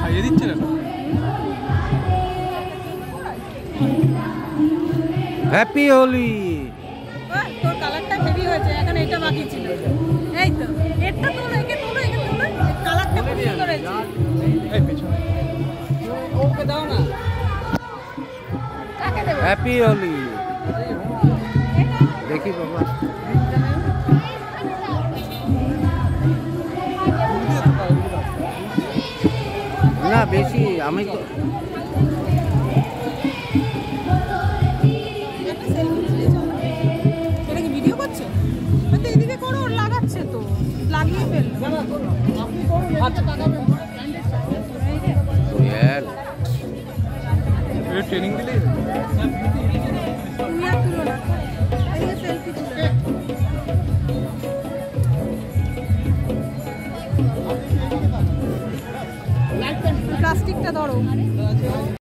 খাইয়ে দিচ্ছে না। হ্যাপি হোলি। তোর কালারটা হেভি হয়েছে, এখন এটা বাকি ছিল। এই তো এটা তোলো, একে তোলো, একে তোলো, কালারটা খুব সুন্দর হয়েছে। এই পেছনে ওকে দাও না, কাকে দেব? হ্যাপি হোলি। দেখি বাবা, না বেশি আমি তো এটা কি ভিডিও করছে? তো এদিকে করো, ওর লাগাচ্ছে তো, লাগিয়ে ফেললো। ট্রেনিং দিলে তুমি আর তুলো না, এদিকে সেলফি তুলে। প্লাস্টিকটা ধরো।